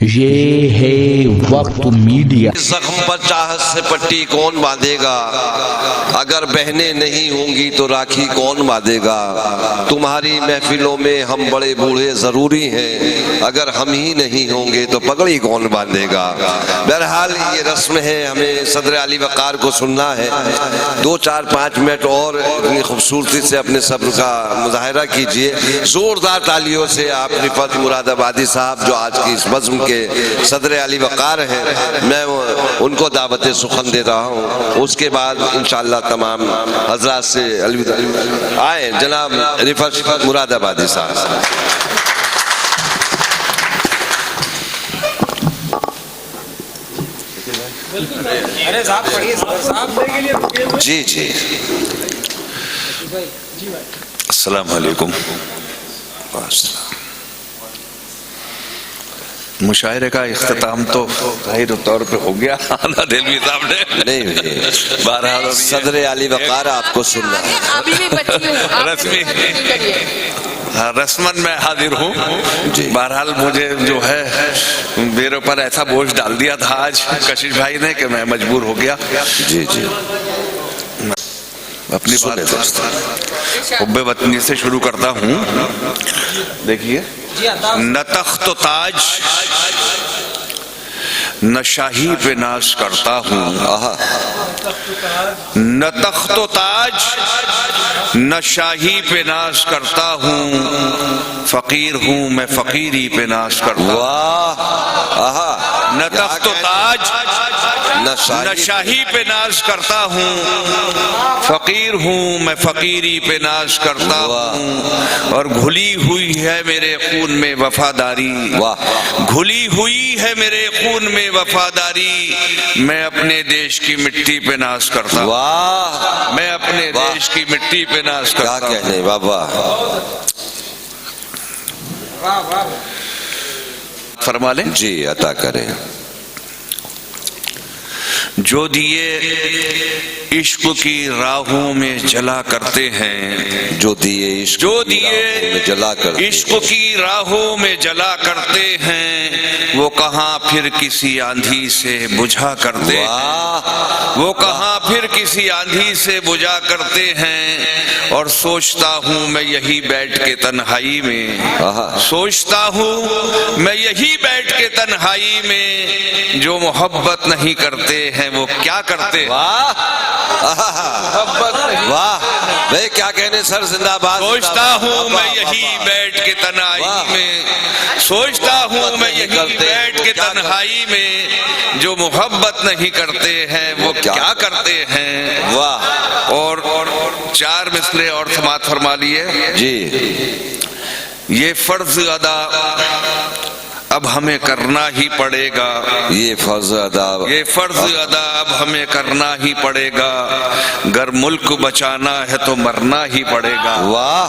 یہ ہے وقت میڈیا۔ زخم پر چاہت سے پٹی کون باندھے گا؟ اگر بہنیں نہیں ہوں گی تو راکھی کون باندھے گا؟ تمہاری محفلوں میں ہم بڑے بوڑھے ضروری ہیں، اگر ہم ہی نہیں ہوں گے تو پگڑی کون باندھے گا؟ بہرحال یہ رسم ہے، ہمیں صدر علی وقار کو سننا ہے۔ 2-4-5 منٹ اور اتنی خوبصورتی سے اپنے صبر کا مظاہرہ کیجئے۔ زوردار تالیوں سے آپ رفعت مراد آبادی صاحب جو آج کی اس بزم کے صدر علی وقار ہیں، میں ان کو دعوت سخن دے رہا ہوں۔ اس کے بعد انشاءاللہ تمام حضرات سے الوداع۔ آئیں جناب رفعت مراد آبادی صاحب۔ جی جی السلام علیکم۔ مشاعرے کا اختتام تو ظاہر طور پہ ہو گیا دہلوی صاحب نے نہیں، بہرحال صدر علی وقار آپ کو سننا ہے۔ رسمن میں حاضر ہوں۔ بہرحال مجھے جو ہے میرے اوپر ایسا بوجھ ڈال دیا تھا آج کشش بھائی نے کہ میں مجبور ہو گیا۔ جی جی اپنی بات حب وطنی سے شروع کرتا ہوں۔ دیکھیے، نہ تخت و تاج نہ شاہی پہ ناز کرتا ہوں، نہ تخت و تاج نہ شاہی پہ ناز کرتا ہوں، فقیر ہوں میں فقیری پہ ناز کرتا ہوں۔ نہ تخت و تاج نہ شاہی پہ ناز کرتا ہوں، فقیر ہوں میں فقیری پہ ناز کرتا ہوں، اور گھلی ہوئی ہے میرے خون میں وفاداری، گھلی ہوئی ہے میرے خون میں وفاداری، میں اپنے دیش کی مٹی پہ ناز کرتا ہوں، میں اپنے دیش کی مٹی پہ ناز کرتا ہوں۔ کیا کہنے بابا، فرما لیں جی عطا کریں۔ جو دیے عشق کی راہوں میں جلا کرتے ہیں، جو دیے عشق میں جلا کرتے ہیں، عشق کی راہوں میں جلا کرتے ہیں، وہ کہاں پھر کسی آندھی سے بجھا کرتے ہیں، وہ کہاں پھر کسی آندھی سے بجھا کرتے ہیں، اور سوچتا ہوں میں یہی بیٹھ کے تنہائی میں، سوچتا ہوں میں یہی بیٹھ کے تنہائی میں، جو محبت نہیں کرتے ہیں وہ کیا کرتے ہیں؟ واہ بھائی کیا کہنے سر، زندہ باد۔ سوچتا ہوں میں یہی بیٹھ کے تنہائی میں، سوچتا ہوں میں یہی بیٹھ کے تنہائی میں، جو محبت نہیں کرتے ہیں وہ کیا کرتے ہیں؟ واہ، اور 4 مثلے اور سماعت فرما لیے۔ جی یہ فرض ادا اب ہمیں کرنا ہی پڑے گا، یہ فرض ادا اب ہمیں کرنا ہی پڑے گا، گر ملک بچانا ہے تو مرنا ہی پڑے گا، واہ،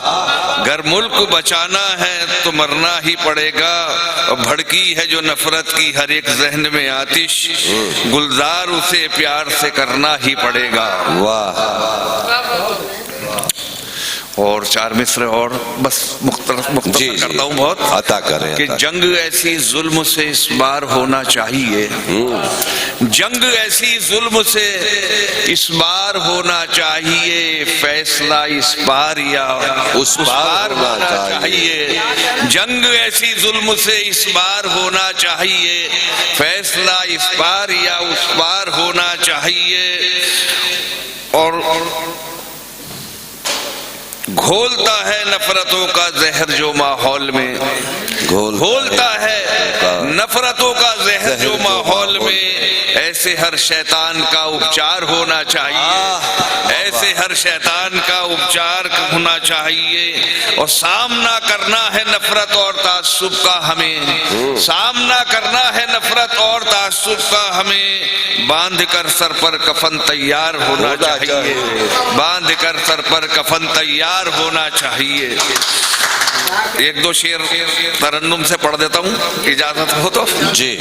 گر ملک بچانا ہے تو مرنا ہی پڑے گا، اور بھڑکی ہے جو نفرت کی ہر ایک ذہن میں آتش، گلزار اسے پیار سے کرنا ہی پڑے گا۔ واہ، اور 4 مصرے اور بس مختصر کرتا ہوں بہت، عطا کریں کہ جنگ ایسی ظلم سے اس بار ہونا چاہیے، جنگ ایسی ظلم سے اس بار ہونا چاہیے، فیصلہ اس بار یا اس بار ہونا چاہیے، جنگ ایسی ظلم سے اس بار ہونا چاہیے، فیصلہ اس بار یا اس بار ہونا چاہیے، اور گھولتا ہے نفرتوں کا زہر جو ماحول میں، گھولتا ہے نفرتوں کا زہر جو ماحول میں، ایسے ہر شیطان کا اپچار ہونا چاہیے، ایسے ہر شیطان کا اپچار ہونا چاہیے، اور سامنا کرنا ہے نفرت اور تعصب کا ہمیں، سامنا کرنا ہے نفرت اور تعصب کا ہمیں، باندھ کر سر پر کفن تیار ہونا چاہیے، باندھ کر سر پر کفن تیار ہونا چاہیے۔ 1-2 شعر ترنم سے پڑھ دیتا ہوں، اجازت ہو تو؟ جی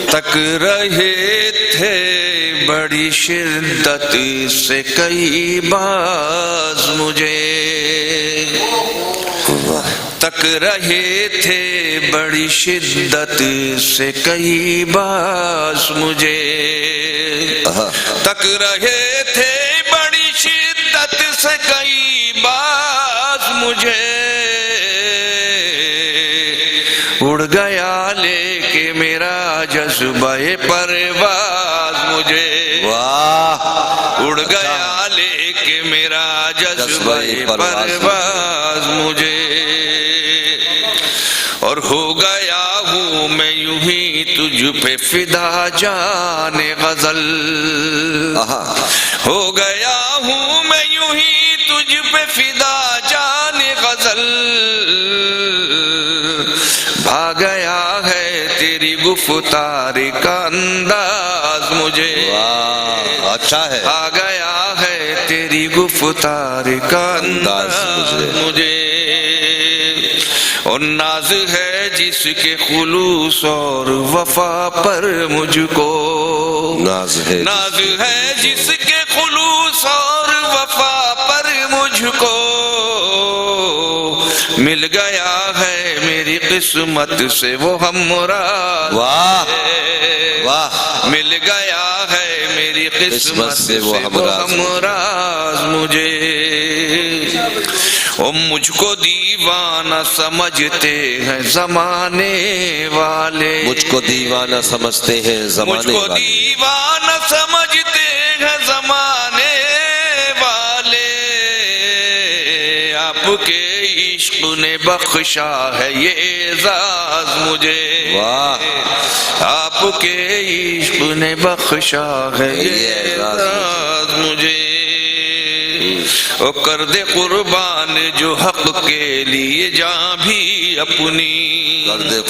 تک رہے تھے بڑی شدت سے کئی باز مجھے، تک رہے تھے بڑی شدت سے کئی باز مجھے، تک رہے تھے بڑی شدت سے کئی باز مجھے، اڑ گیا لے کے میرا جذبہ پرواز مجھے، اڑ گیا لے کے میرا جذبہ پرواز مجھے، اور ہو گیا ہوں میں یوں ہی تجھ پہ فدا جان غزل، ہو گیا ہوں میں یوں ہی تجھ پہ فدا جان غزل، بھا گیا ہے تیری گفتار کا انداز مجھے، اچھا ہے، آ گیا ہے تیری گفتار کا انداز مجھے، اور ناز ہے جس کے خلوص اور وفا پر مجھ کو، ناز ہے جس کے خلوص اور وفا پر مجھ کو، مل گیا ہے میری قسمت سے وہ ہمراز، مل گیا ہے میری قسمت سے وہ ہمراز مجھے، اور مجھ کو دیوانہ سمجھتے ہیں زمانے والے، مجھ کو دیوانہ سمجھتے ہیں زمانے والے، مجھ کو دیوانہ سمجھتے ہیں زمانے والے، آپ کے عشق نے بخشا ہے یہ اعزاز مجھے، آپ کے عشق نے بخشا ہے یہ اعزاز مجھے، او کر دے قربان جو حق کے لیے جاں بھی اپنی، کر دے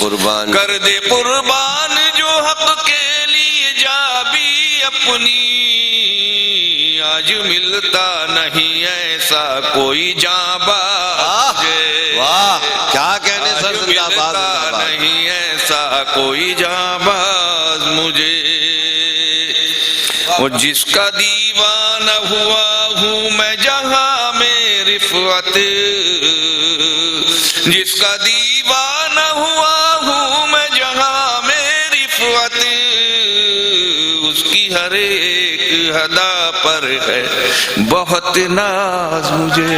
قربان جو حق کے لیے جاں بھی اپنی، آج ملتا نہیں ایسا کوئی جاں باز مجھے، کیا کہنے سر، ملتا نہیں ایسا کوئی جاں باز مجھے، وہ جس کا دیوانہ ہوا ہوں میں جہاں میں رفعت، جس کا دیوانہ ہوا ہوں میں جہاں میں رفعت، اس کی ہر ایک ادا پر ہے بہت ناز مجھے۔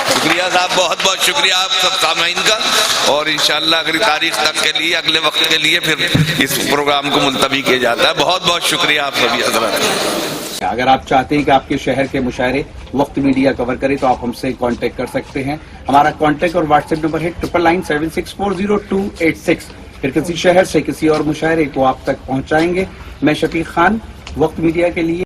شکریہ صاحب، بہت بہت شکریہ آپ سب سامعین کا، اور انشاءاللہ اگلی تاریخ تک کے لیے، اگلے وقت کے لیے پھر اس پروگرام کو ملتوی کیا جاتا ہے۔ بہت بہت شکریہ آپ سبھی حضرات۔ اگر آپ چاہتے ہیں کہ آپ کے شہر کے مشاعرے وقت میڈیا کور کرے تو آپ ہم سے کانٹیکٹ کر سکتے ہیں۔ ہمارا کانٹیکٹ اور واٹس ایپ نمبر ہے 9997640286۔ پھر کسی شہر سے کسی اور مشاعرے کو آپ تک پہنچائیں گے۔ میں شفیق خان، وقت میڈیا کے لیے